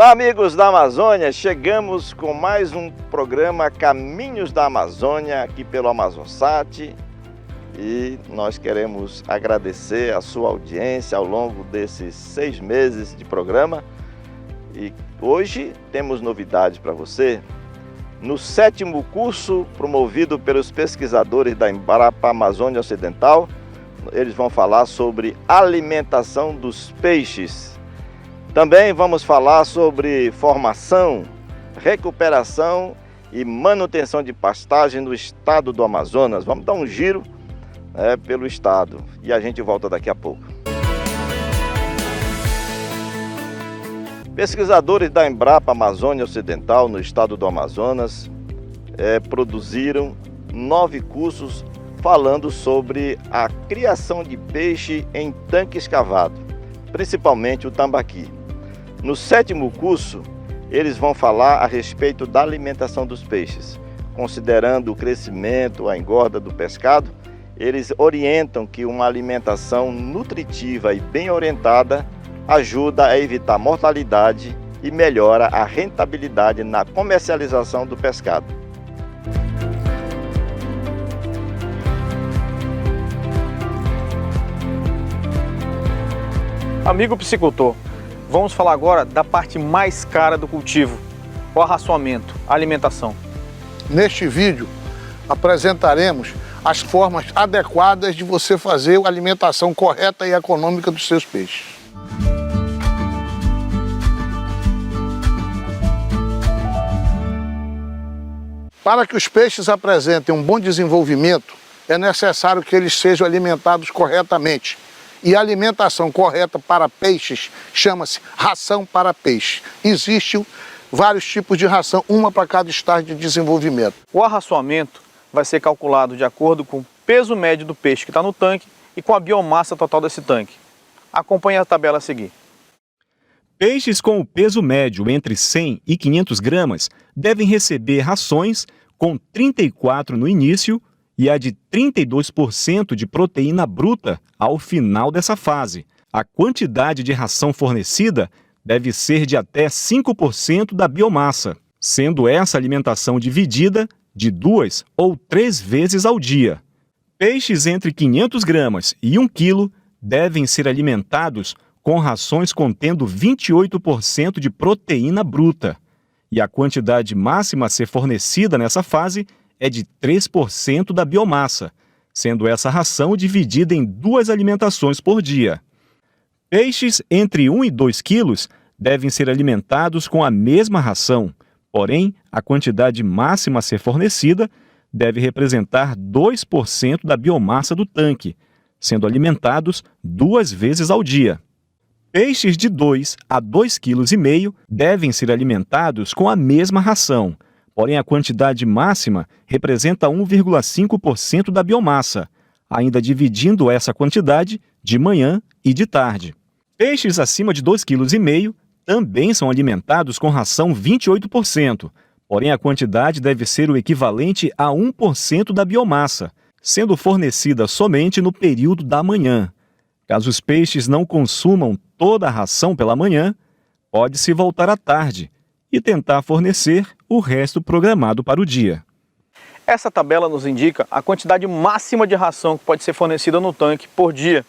Olá, amigos da Amazônia, chegamos com mais um programa Caminhos da Amazônia aqui pelo Amazonsat e nós queremos agradecer a sua audiência ao longo desses 6 meses de programa e hoje temos novidades para você. No 7º curso promovido pelos pesquisadores da Embrapa Amazônia Ocidental, eles vão falar sobre alimentação dos peixes. Também vamos falar sobre formação, recuperação e manutenção de pastagem no estado do Amazonas. Vamos dar um giro pelo estado e a gente volta daqui a pouco. Pesquisadores da Embrapa Amazônia Ocidental no estado do Amazonas produziram 9 cursos falando sobre a criação de peixe em tanque escavado, principalmente o tambaqui. No 7º curso, eles vão falar a respeito da alimentação dos peixes. Considerando o crescimento, a engorda do pescado, eles orientam que uma alimentação nutritiva e bem orientada ajuda a evitar mortalidade e melhora a rentabilidade na comercialização do pescado. Amigo piscicultor, vamos falar agora da parte mais cara do cultivo, o arraçoamento, a alimentação. Neste vídeo apresentaremos as formas adequadas de você fazer a alimentação correta e econômica dos seus peixes. Para que os peixes apresentem um bom desenvolvimento, é necessário que eles sejam alimentados corretamente. E a alimentação correta para peixes chama-se ração para peixe. Existem vários tipos de ração, uma para cada estágio de desenvolvimento. O arraçoamento vai ser calculado de acordo com o peso médio do peixe que está no tanque e com a biomassa total desse tanque. Acompanhe a tabela a seguir. Peixes com o peso médio entre 100 e 500 gramas devem receber rações com 34 no início e a de 32% de proteína bruta ao final dessa fase. A quantidade de ração fornecida deve ser de até 5% da biomassa, sendo essa alimentação dividida de 2 ou 3 vezes ao dia. Peixes entre 500 gramas e 1 quilo devem ser alimentados com rações contendo 28% de proteína bruta. E a quantidade máxima a ser fornecida nessa fase é de 3% da biomassa, sendo essa ração dividida em 2 alimentações por dia. Peixes entre 1 e 2 quilos devem ser alimentados com a mesma ração, porém, a quantidade máxima a ser fornecida deve representar 2% da biomassa do tanque, sendo alimentados 2 vezes ao dia. Peixes de 2 a 2,5 kg devem ser alimentados com a mesma ração, porém a quantidade máxima representa 1,5% da biomassa, ainda dividindo essa quantidade de manhã e de tarde. Peixes acima de 2,5 kg também são alimentados com ração 28%, porém a quantidade deve ser o equivalente a 1% da biomassa, sendo fornecida somente no período da manhã. Caso os peixes não consumam toda a ração pela manhã, pode-se voltar à tarde e tentar fornecer o resto programado para o dia. Essa tabela nos indica a quantidade máxima de ração que pode ser fornecida no tanque por dia.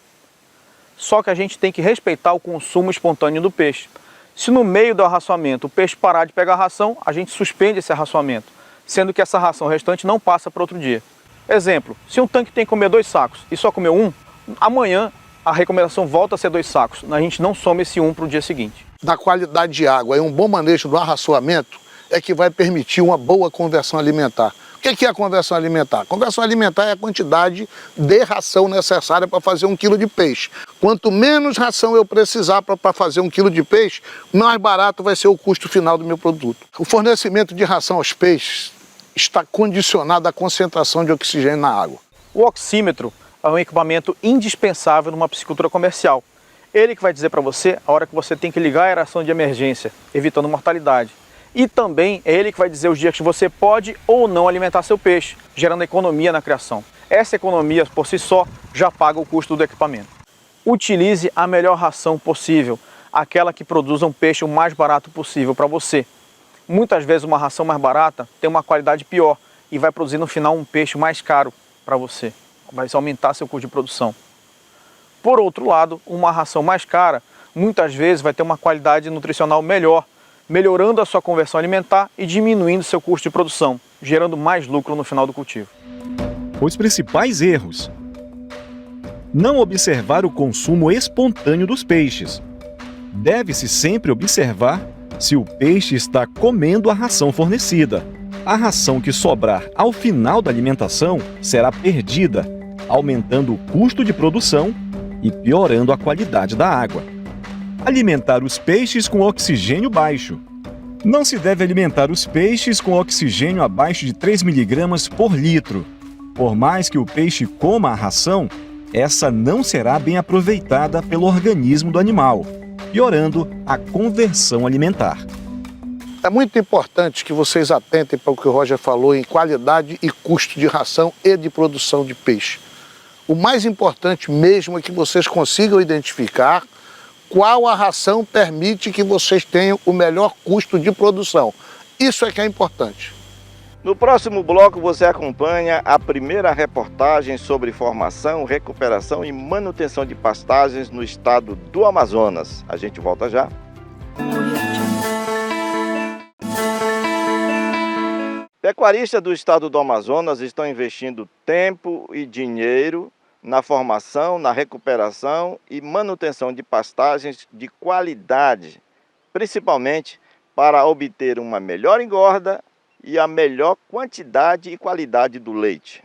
Só que a gente tem que respeitar o consumo espontâneo do peixe. Se no meio do arraçoamento o peixe parar de pegar a ração, a gente suspende esse arraçoamento, sendo que essa ração restante não passa para outro dia. Exemplo, se um tanque tem que comer 2 sacos e só comeu 1, amanhã a recomendação volta a ser 2 sacos. A gente não soma esse 1 para o dia seguinte. Da qualidade de água e um bom manejo do arraçoamento é que vai permitir uma boa conversão alimentar. O que é a conversão alimentar? A conversão alimentar é a quantidade de ração necessária para fazer 1 quilo de peixe. Quanto menos ração eu precisar para fazer 1 quilo de peixe, mais barato vai ser o custo final do meu produto. O fornecimento de ração aos peixes está condicionado à concentração de oxigênio na água. O oxímetro é um equipamento indispensável numa piscicultura comercial. Ele que vai dizer para você a hora que você tem que ligar a aeração de emergência, evitando mortalidade. E também é ele que vai dizer os dias que você pode ou não alimentar seu peixe, gerando economia na criação. Essa economia, por si só, já paga o custo do equipamento. Utilize a melhor ração possível. aquela que produza um peixe o mais barato possível para você. Muitas vezes uma ração mais barata tem uma qualidade pior e vai produzir no final um peixe mais caro para você. Vai aumentar seu custo de produção. Por outro lado, uma ração mais cara muitas vezes vai ter uma qualidade nutricional melhor, melhorando a sua conversão alimentar e diminuindo seu custo de produção, gerando mais lucro no final do cultivo. Os principais erros: não observar o consumo espontâneo dos peixes. Deve-se sempre observar se o peixe está comendo a ração fornecida. A ração que sobrar ao final da alimentação será perdida, aumentando o custo de produção e piorando a qualidade da água. Alimentar os peixes com oxigênio baixo. Não se deve alimentar os peixes com oxigênio abaixo de 3 mg por litro. Por mais que o peixe coma a ração, essa não será bem aproveitada pelo organismo do animal, piorando a conversão alimentar. É muito importante que vocês atentem para o que o Roger falou em qualidade e custo de ração e de produção de peixe. O mais importante mesmo é que vocês consigam identificar qual a ração permite que vocês tenham o melhor custo de produção. Isso é que é importante. No próximo bloco você acompanha a primeira reportagem sobre formação, recuperação e manutenção de pastagens no estado do Amazonas. A gente volta já. Pecuaristas do estado do Amazonas estão investindo tempo e dinheiro na formação, na recuperação e manutenção de pastagens de qualidade, principalmente para obter uma melhor engorda e a melhor quantidade e qualidade do leite.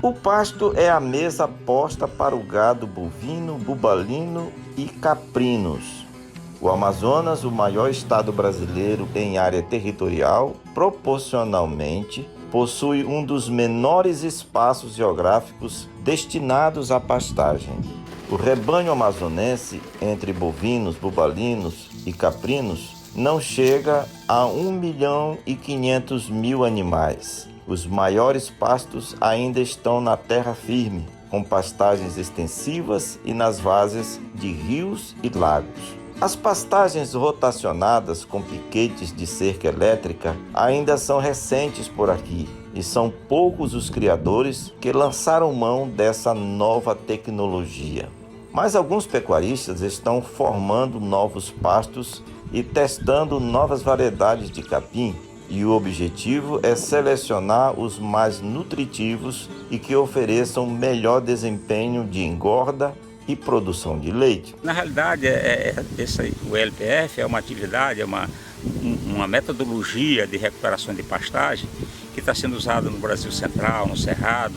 O pasto é a mesa posta para o gado bovino, bubalino e caprinos. O Amazonas, o maior estado brasileiro em área territorial, proporcionalmente possui um dos menores espaços geográficos destinados à pastagem. O rebanho amazonense, entre bovinos, bubalinos e caprinos, não chega a 1.500.000 animais. Os maiores pastos ainda estão na terra firme, com pastagens extensivas e nas várzeas de rios e lagos. As pastagens rotacionadas com piquetes de cerca elétrica ainda são recentes por aqui e são poucos os criadores que lançaram mão dessa nova tecnologia. Mas alguns pecuaristas estão formando novos pastos e testando novas variedades de capim, e o objetivo é selecionar os mais nutritivos e que ofereçam melhor desempenho de engorda e produção de leite. Na realidade, o LPF é uma atividade, é uma metodologia de recuperação de pastagem que está sendo usada no Brasil Central, no Cerrado.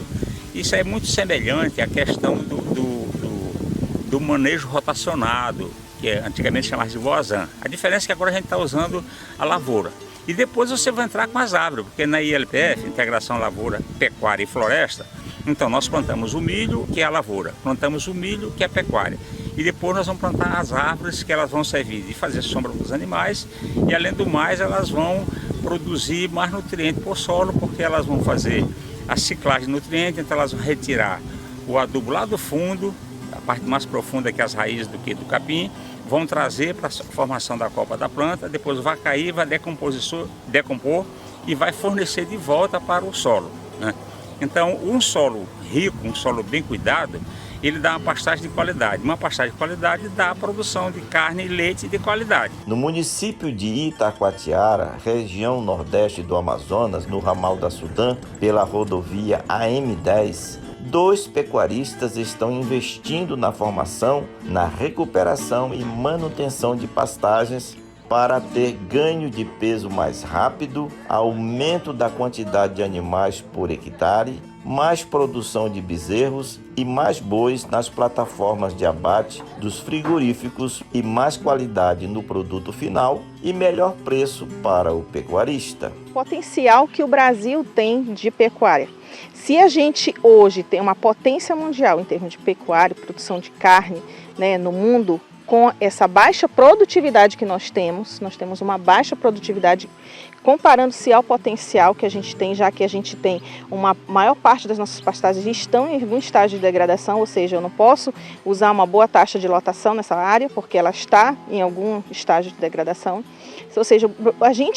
Isso é muito semelhante à questão do manejo rotacionado, que antigamente chamava de voazan. A diferença é que agora a gente está usando a lavoura. E depois você vai entrar com as árvores, porque na ILPF, Integração Lavoura, Pecuária e Floresta, então nós plantamos o milho, que é a lavoura, plantamos o milho, que é a pecuária. E depois nós vamos plantar as árvores, que elas vão servir de fazer sombra para os animais, e além do mais elas vão produzir mais nutrientes para o solo, porque elas vão fazer a ciclagem de nutrientes, então elas vão retirar o adubo lá do fundo, a parte mais profunda que as raízes do capim, vão trazer para a formação da copa da planta, depois vai cair, vai decompor e vai fornecer de volta para o solo, né? Então, um solo rico, um solo bem cuidado, ele dá uma pastagem de qualidade. Uma pastagem de qualidade dá a produção de carne e leite de qualidade. No município de Itacoatiara, região nordeste do Amazonas, no ramal da Sudã, pela rodovia AM10, 2 pecuaristas estão investindo na formação, na recuperação e manutenção de pastagens para ter ganho de peso mais rápido, aumento da quantidade de animais por hectare, mais produção de bezerros e mais bois nas plataformas de abate dos frigoríficos e mais qualidade no produto final e melhor preço para o pecuarista. O potencial que o Brasil tem de pecuária. Se a gente hoje tem uma potência mundial em termos de pecuária, produção de carne, né, no mundo, com essa baixa produtividade que nós temos uma baixa produtividade comparando-se ao potencial que a gente tem, já que a gente tem uma maior parte das nossas pastagens estão em algum estágio de degradação, ou seja, eu não posso usar uma boa taxa de lotação nessa área, porque ela está em algum estágio de degradação. Ou seja,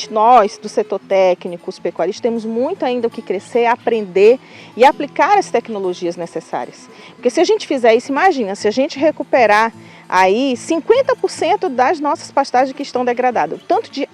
nós do setor técnico, os pecuaristas, temos muito ainda o que crescer, aprender e aplicar as tecnologias necessárias. Porque se a gente fizer isso, imagina, se a gente recuperar aí 50% das nossas pastagens que estão degradadas, tanto de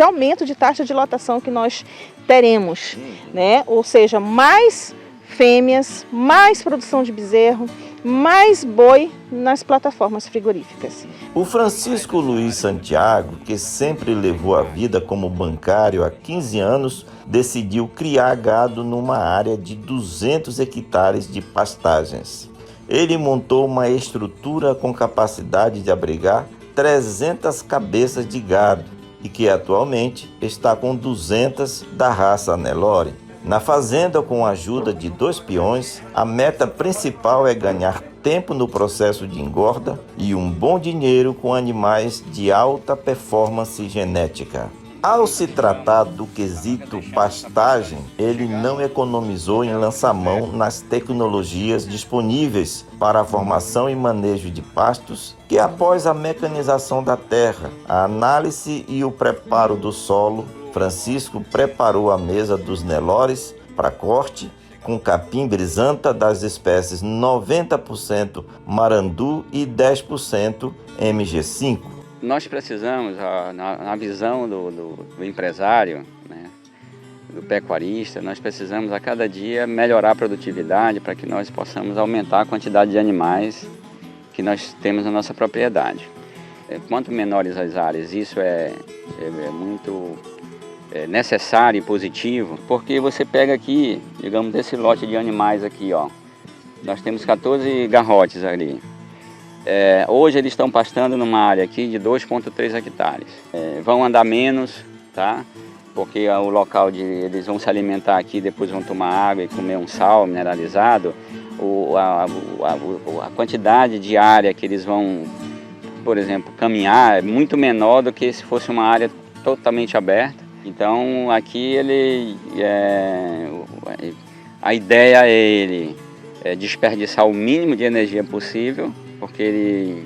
aumento de taxa de lotação que nós teremos, né? Ou seja, mais fêmeas, mais produção de bezerro, mais boi nas plataformas frigoríficas. O Francisco Luiz Santiago, que sempre levou a vida como bancário há 15 anos, decidiu criar gado numa área de 200 hectares de pastagens. Ele montou uma estrutura com capacidade de abrigar 300 cabeças de gado e que atualmente está com 200 da raça Nelore. Na fazenda, com a ajuda de 2 peões, a meta principal é ganhar tempo no processo de engorda e um bom dinheiro com animais de alta performance genética. Ao se tratar do quesito pastagem, ele não economizou em lançar mão nas tecnologias disponíveis para a formação e manejo de pastos, que após a mecanização da terra, a análise e o preparo do solo, Francisco preparou a mesa dos Nelores para corte, com capim brisanta das espécies 90% Marandu e 10% MG5. Nós precisamos, na visão do empresário, né, do pecuarista, nós precisamos a cada dia melhorar a produtividade para que nós possamos aumentar a quantidade de animais que nós temos na nossa propriedade. Quanto menores as áreas, isso é muito necessário e positivo, porque você pega aqui, digamos, desse lote de animais aqui, ó, nós temos 14 garrotes ali. Hoje eles estão pastando numa área aqui de 2,3 hectares. Vão andar menos, tá? Porque o local eles vão se alimentar aqui, depois vão tomar água e comer um sal mineralizado. A quantidade de área que eles vão, por exemplo, caminhar é muito menor do que se fosse uma área totalmente aberta. Então aqui a ideia é desperdiçar o mínimo de energia possível, porque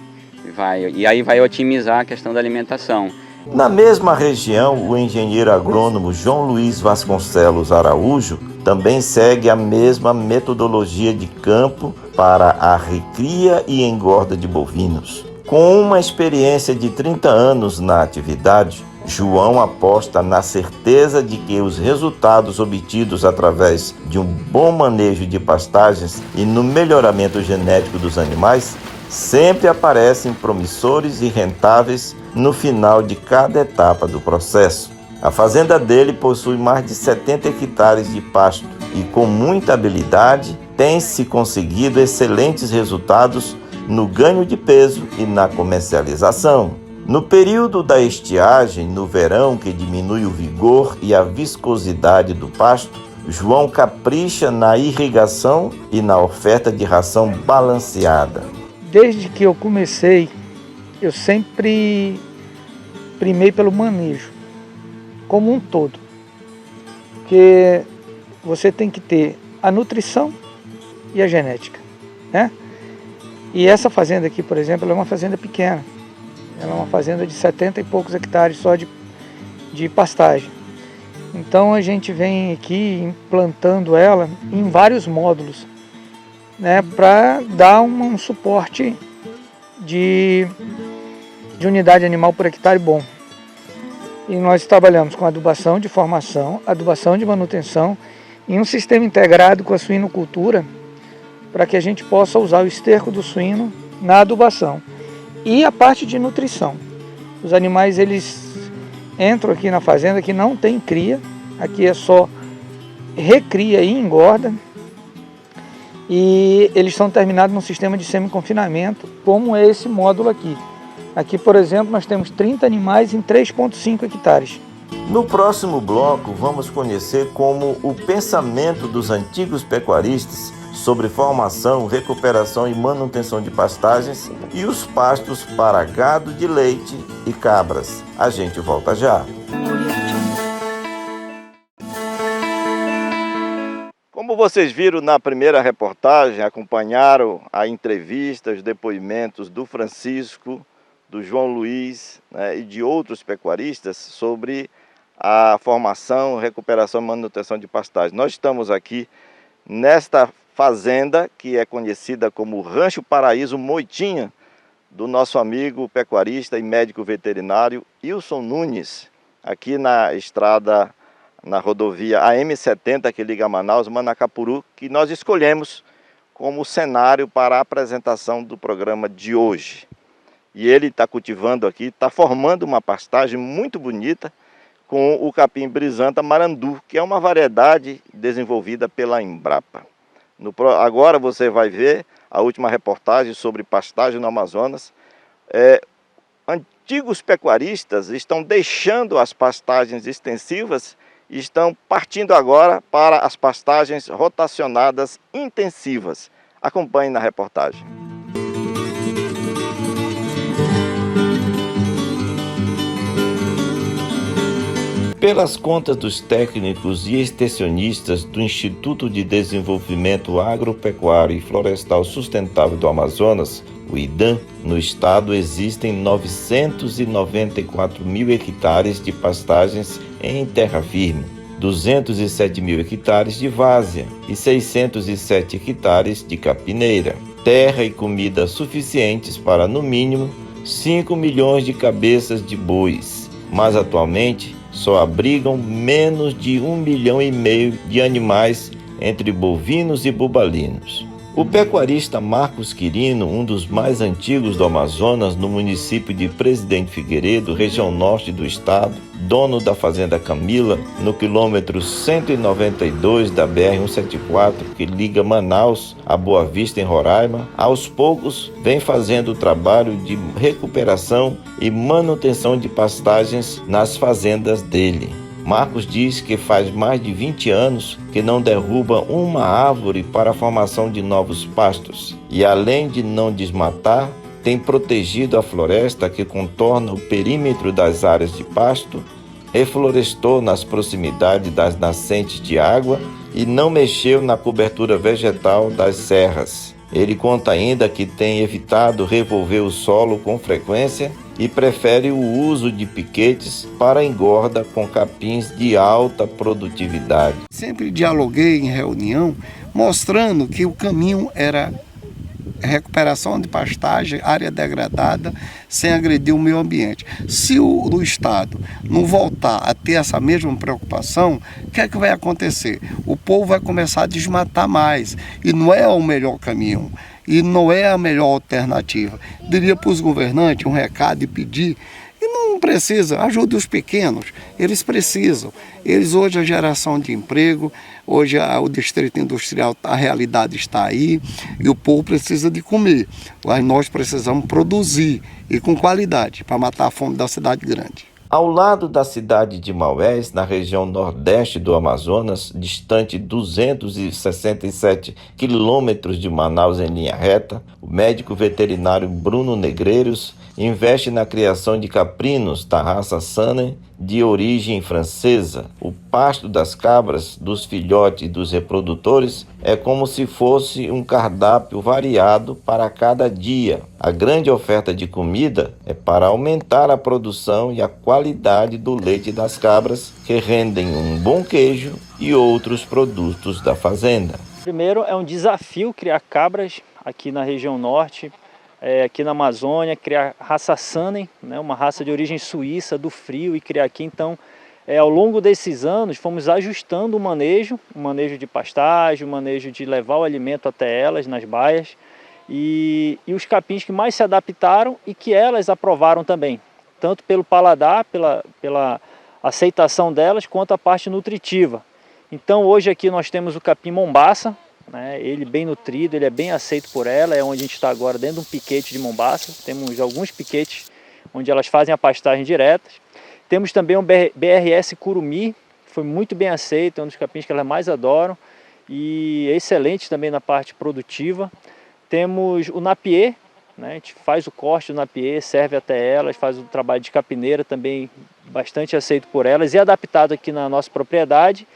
aí vai otimizar a questão da alimentação. Na mesma região, o engenheiro agrônomo João Luiz Vasconcelos Araújo também segue a mesma metodologia de campo para a recria e engorda de bovinos. Com uma experiência de 30 anos na atividade, João aposta na certeza de que os resultados obtidos através de um bom manejo de pastagens e no melhoramento genético dos animais sempre aparecem promissores e rentáveis no final de cada etapa do processo. A fazenda dele possui mais de 70 hectares de pasto e, com muita habilidade, tem-se conseguido excelentes resultados no ganho de peso e na comercialização. No período da estiagem, no verão, que diminui o vigor e a viscosidade do pasto, João capricha na irrigação e na oferta de ração balanceada. Desde que eu comecei, eu sempre primei pelo manejo, como um todo. Porque você tem que ter a nutrição e a genética, né? E essa fazenda aqui, por exemplo, ela é uma fazenda pequena. Ela é uma fazenda de 70 e poucos hectares só de pastagem. Então a gente vem aqui implantando ela em vários módulos, né, para dar um suporte de unidade animal por hectare bom. E nós trabalhamos com adubação de formação, adubação de manutenção e um sistema integrado com a suinocultura para que a gente possa usar o esterco do suíno na adubação. E a parte de nutrição. Os animais, eles entram aqui na fazenda que não tem cria, aqui é só recria e engorda. E eles são terminados num sistema de semi-confinamento, como é esse módulo aqui. Aqui, por exemplo, nós temos 30 animais em 3,5 hectares. No próximo bloco, vamos conhecer como o pensamento dos antigos pecuaristas sobre formação, recuperação e manutenção de pastagens e os pastos para gado de leite e cabras. A gente volta já. vocês viram na primeira reportagem, acompanharam a entrevista, os depoimentos do Francisco, do João Luiz, né, e de outros pecuaristas sobre a formação, recuperação e manutenção de pastagem. Nós estamos aqui nesta fazenda que é conhecida como Rancho Paraíso Moitinha, do nosso amigo pecuarista e médico veterinário Wilson Nunes, aqui na estrada, na rodovia AM70 que liga Manaus, Manacapuru, que nós escolhemos como cenário para a apresentação do programa de hoje. E ele está cultivando aqui, está formando uma pastagem muito bonita com o capim brisanta marandu, que é uma variedade desenvolvida pela Embrapa. Agora você vai ver a última reportagem sobre pastagem no Amazonas. Antigos pecuaristas estão deixando as pastagens extensivas e estão partindo agora para as pastagens rotacionadas intensivas. Acompanhe na reportagem. Pelas contas dos técnicos e extensionistas do Instituto de Desenvolvimento Agropecuário e Florestal Sustentável do Amazonas, o IDAM, no estado existem 994 mil hectares de pastagens em terra firme, 207 mil hectares de várzea e 607 hectares de capineira. Terra e comida suficientes para, no mínimo, 5 milhões de cabeças de bois, mas atualmente só abrigam menos de 1,5 milhão de animais entre bovinos e bubalinos. O pecuarista Marcos Quirino, um dos mais antigos do Amazonas, no município de Presidente Figueiredo, região norte do estado, dono da fazenda Camila, no quilômetro 192 da BR-174, que liga Manaus a Boa Vista, em Roraima, aos poucos vem fazendo o trabalho de recuperação e manutenção de pastagens nas fazendas dele. Marcos diz que faz mais de 20 anos que não derruba uma árvore para a formação de novos pastos e, além de não desmatar, tem protegido a floresta que contorna o perímetro das áreas de pasto, reflorestou nas proximidades das nascentes de água e não mexeu na cobertura vegetal das serras. Ele conta ainda que tem evitado revolver o solo com frequência e prefere o uso de piquetes para engorda com capins de alta produtividade. Sempre dialoguei em reunião mostrando que o caminho era recuperação de pastagem, área degradada, sem agredir o meio ambiente. Se o Estado não voltar a ter essa mesma preocupação, o que é que vai acontecer? O povo vai começar a desmatar mais, e não é o melhor caminho, e não é a melhor alternativa. Diria para os governantes um recado e pedir, e não precisa, ajude os pequenos, eles precisam. Eles hoje a geração de emprego, hoje o distrito industrial, a realidade está aí e o povo precisa de comer. Mas nós precisamos produzir e com qualidade para matar a fome da cidade grande. Ao lado da cidade de Maués, na região nordeste do Amazonas, distante 267 quilômetros de Manaus em linha reta, o médico veterinário Bruno Negreiros investe na criação de caprinos da raça Saanen de origem francesa. O pasto das cabras, dos filhotes e dos reprodutores é como se fosse um cardápio variado para cada dia. A grande oferta de comida é para aumentar a produção e a qualidade do leite das cabras, que rendem um bom queijo e outros produtos da fazenda. Primeiro, é um desafio criar cabras aqui na região norte, aqui na Amazônia, criar raça Saanen, né, uma raça de origem suíça, do frio, e criar aqui. Então, ao longo desses anos, fomos ajustando o manejo de pastagem, o manejo de levar o alimento até elas nas baias, e os capins que mais se adaptaram e que elas aprovaram também, tanto pelo paladar, pela aceitação delas, quanto a parte nutritiva. Então, hoje aqui nós temos o capim Mombaça, né, ele bem nutrido, ele é bem aceito por ela, é onde a gente está agora, dentro de um piquete de Mombaça. Temos alguns piquetes onde elas fazem a pastagem direta. Temos também o BRS Curumi, foi muito bem aceito, é um dos capins que elas mais adoram e é excelente também na parte produtiva. Temos o Napier, né, a gente faz o corte do Napier, serve até elas, faz o trabalho de capineira também bastante aceito por elas e adaptado aqui na nossa propriedade.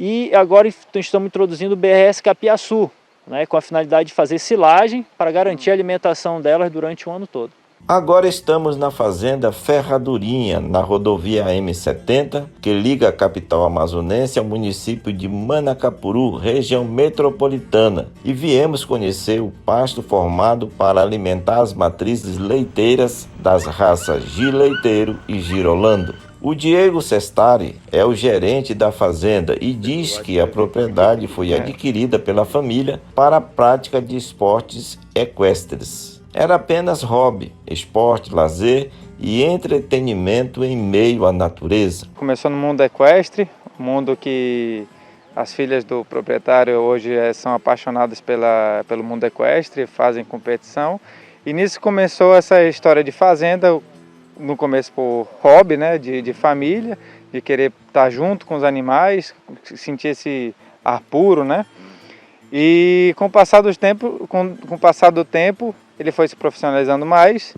E agora estamos introduzindo o BRS Capiaçu, né, com a finalidade de fazer silagem para garantir a alimentação delas durante o ano todo. Agora estamos na fazenda Ferradurinha, na rodovia M70, que liga a capital amazonense ao município de Manacapuru, região metropolitana, e viemos conhecer o pasto formado para alimentar as matrizes leiteiras das raças Gileiteiro e Girolando. O Diego Sestari é o gerente da fazenda e diz que a propriedade foi adquirida pela família para a prática de esportes equestres. Era apenas hobby, esporte, lazer e entretenimento em meio à natureza. Começou no mundo equestre, um mundo que as filhas do proprietário hoje são apaixonadas pelo mundo equestre, fazem competição. E nisso começou essa história de fazenda, no começo por hobby, né, de família, de querer estar junto com os animais, sentir esse ar puro, né? E com o passar do tempo, ele foi se profissionalizando mais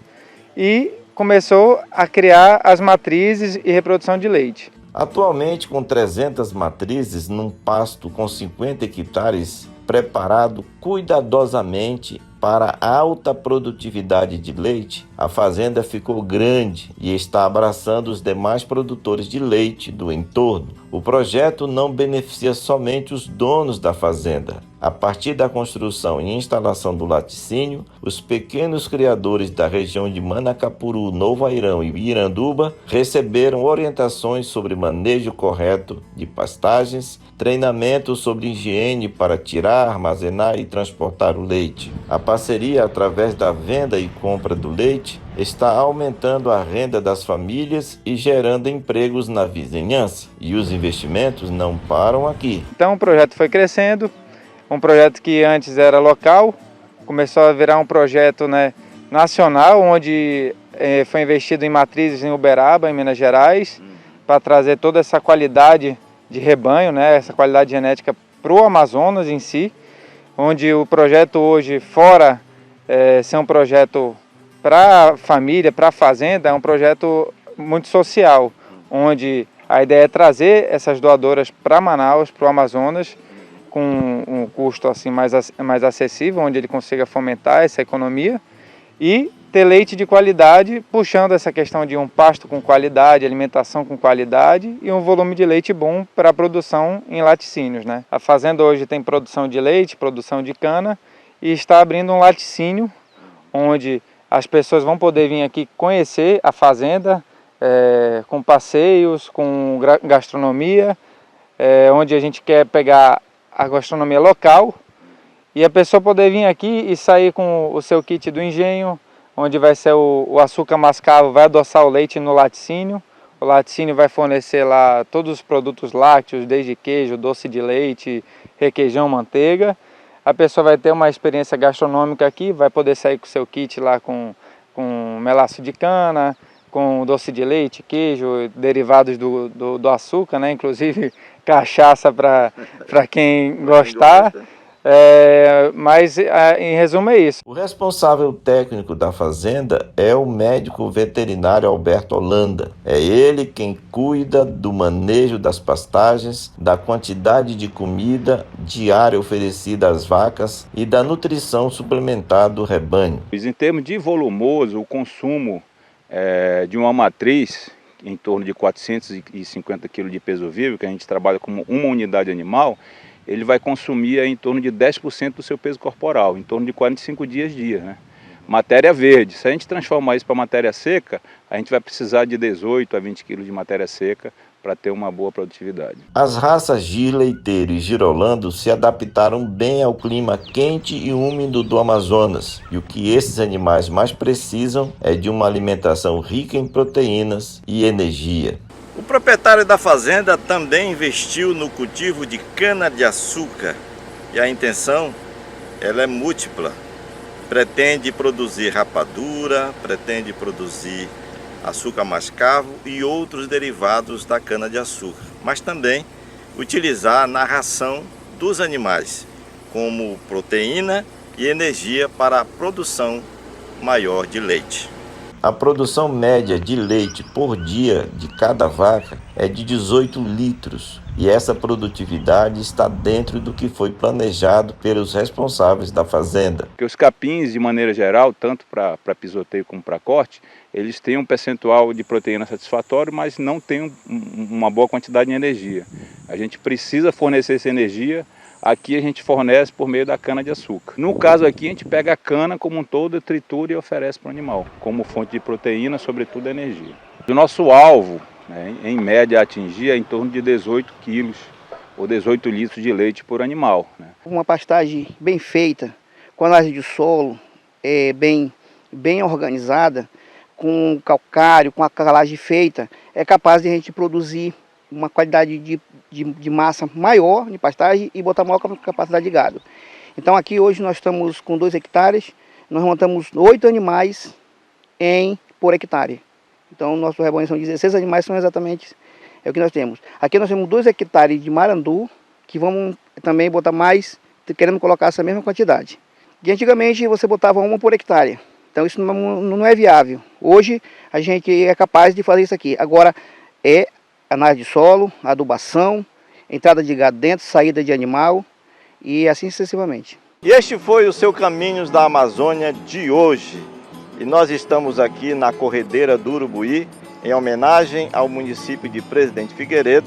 e começou a criar as matrizes e reprodução de leite. Atualmente, com 300 matrizes num pasto com 50 hectares, preparado cuidadosamente para alta produtividade de leite, a fazenda ficou grande e está abraçando os demais produtores de leite do entorno. O projeto não beneficia somente os donos da fazenda. A partir da construção e instalação do laticínio, os pequenos criadores da região de Manacapuru, Novo Airão e Iranduba receberam orientações sobre manejo correto de pastagens, treinamento sobre higiene para tirar, armazenar e transportar o leite. A parceria através da venda e compra do leite está aumentando a renda das famílias e gerando empregos na vizinhança. E os investimentos não param aqui. Então o projeto foi crescendo, um projeto que antes era local, começou a virar um projeto, né, nacional, onde foi investido em matrizes em Uberaba, em Minas Gerais, para trazer toda essa qualidade de rebanho, né, essa qualidade genética para o Amazonas em si, onde o projeto hoje, fora ser um projeto para a família, para a fazenda, é um projeto muito social, onde a ideia é trazer essas doadoras para Manaus, para o Amazonas, com um custo assim mais acessível, onde ele consiga fomentar essa economia e ter leite de qualidade, puxando essa questão de um pasto com qualidade, alimentação com qualidade e um volume de leite bom para a produção em laticínios, né? A fazenda hoje tem produção de leite, produção de cana e está abrindo um laticínio onde as pessoas vão poder vir aqui conhecer a fazenda com passeios, com gastronomia, onde a gente quer pegar a gastronomia local e a pessoa poder vir aqui e sair com o seu kit do engenho, onde vai ser o açúcar mascavo, vai adoçar o leite no laticínio. O laticínio vai fornecer lá todos os produtos lácteos, desde queijo, doce de leite, requeijão, manteiga. A pessoa vai ter uma experiência gastronômica aqui, vai poder sair com o seu kit lá com melaço de cana, com doce de leite, queijo, derivados do açúcar, né? Inclusive cachaça para quem gostar. Mas em resumo é isso. O responsável técnico da fazenda é o médico veterinário Alberto Holanda. É ele quem cuida do manejo das pastagens, da quantidade de comida diária oferecida às vacas e da nutrição suplementar do rebanho. Em termos de volumoso, o consumo de uma matriz em torno de 450 kg de peso vivo, que a gente trabalha como uma unidade animal, ele vai consumir em torno de 10% do seu peso corporal, em torno de 45 dias, né? Matéria verde, se a gente transformar isso para matéria seca, a gente vai precisar de 18 a 20 kg de matéria seca para ter uma boa produtividade. As raças Gileiteiro e Girolando se adaptaram bem ao clima quente e úmido do Amazonas, e o que esses animais mais precisam é de uma alimentação rica em proteínas e energia. O proprietário da fazenda também investiu no cultivo de cana-de-açúcar e a intenção ela é múltipla. Pretende produzir rapadura, pretende produzir açúcar mascavo e outros derivados da cana-de-açúcar, mas também utilizar na ração dos animais como proteína e energia para a produção maior de leite. A produção média de leite por dia de cada vaca é de 18 litros, e essa produtividade está dentro do que foi planejado pelos responsáveis da fazenda. Porque os capins, de maneira geral, tanto para pisoteio como para corte, eles têm um percentual de proteína satisfatório, mas não têm uma boa quantidade de energia. A gente precisa fornecer essa energia, aqui a gente fornece por meio da cana-de-açúcar. No caso aqui, a gente pega a cana como um todo, tritura e oferece para o animal, como fonte de proteína, sobretudo energia. O nosso alvo, né, em média, atingir é em torno de 18 quilos ou 18 litros de leite por animal. Né. Uma pastagem bem feita, com análise de solo bem organizada, com calcário, com a calagem feita, é capaz de a gente produzir uma qualidade de massa maior de pastagem e botar maior capacidade de gado. Então aqui hoje nós estamos com 2 hectares, nós montamos 8 animais por hectare. Então nosso rebanho são 16 animais, são exatamente o que nós temos. Aqui nós temos 2 hectares de marandu, que vamos também botar mais, querendo colocar essa mesma quantidade. E antigamente você botava 1 por hectare. Então isso não é viável. Hoje a gente é capaz de fazer isso aqui. Agora é análise de solo, adubação, entrada de gado dentro, saída de animal e assim sucessivamente. E este foi o seu Caminhos da Amazônia de hoje. E nós estamos aqui na Corredeira do Urubuí, em homenagem ao município de Presidente Figueiredo,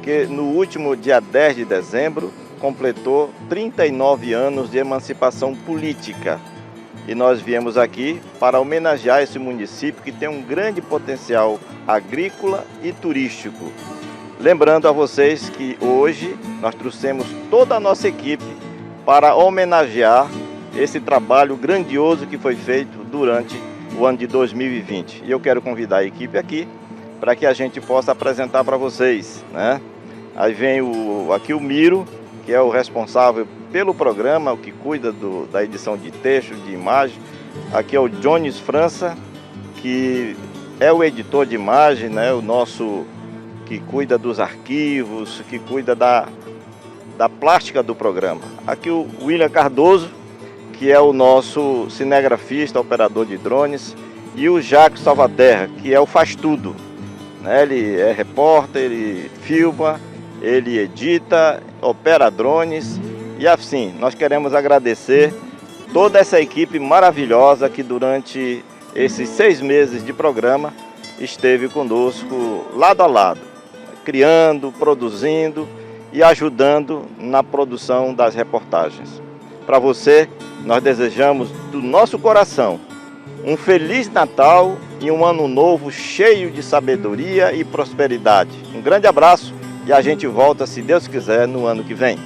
que no último dia 10 de dezembro completou 39 anos de emancipação política. E nós viemos aqui para homenagear esse município que tem um grande potencial agrícola e turístico. Lembrando a vocês que hoje nós trouxemos toda a nossa equipe para homenagear esse trabalho grandioso que foi feito durante o ano de 2020. E eu quero convidar a equipe aqui para que a gente possa apresentar para vocês, né? Aí vem aqui o Miro, que é o responsável pelo programa, o que cuida da edição de texto, de imagem. Aqui é o Jones França, que é o editor de imagem, né? O nosso que cuida dos arquivos, que cuida da plástica do programa. Aqui o William Cardoso, que é o nosso cinegrafista, operador de drones, e o Jacques Salvaterra, que é o faz tudo, né? Ele é repórter, ele filma, ele edita, opera drones. E assim, nós queremos agradecer toda essa equipe maravilhosa que durante esses 6 meses de programa esteve conosco lado a lado, criando, produzindo e ajudando na produção das reportagens. Para você, nós desejamos do nosso coração um Feliz Natal e um Ano Novo cheio de sabedoria e prosperidade. Um grande abraço e a gente volta, se Deus quiser, no ano que vem.